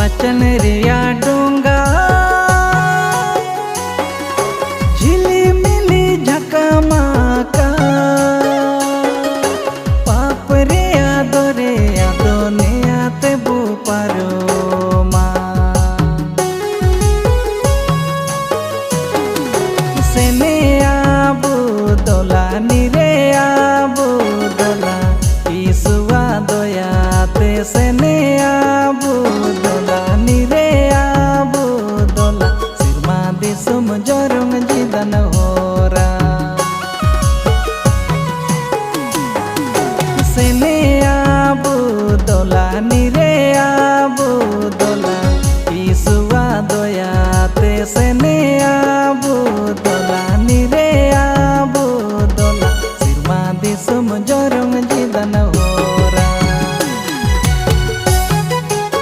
वचन रिया डोंगा झिलिमिली झकामाका पाप रिया दोरे आदो नेयाते बो पारो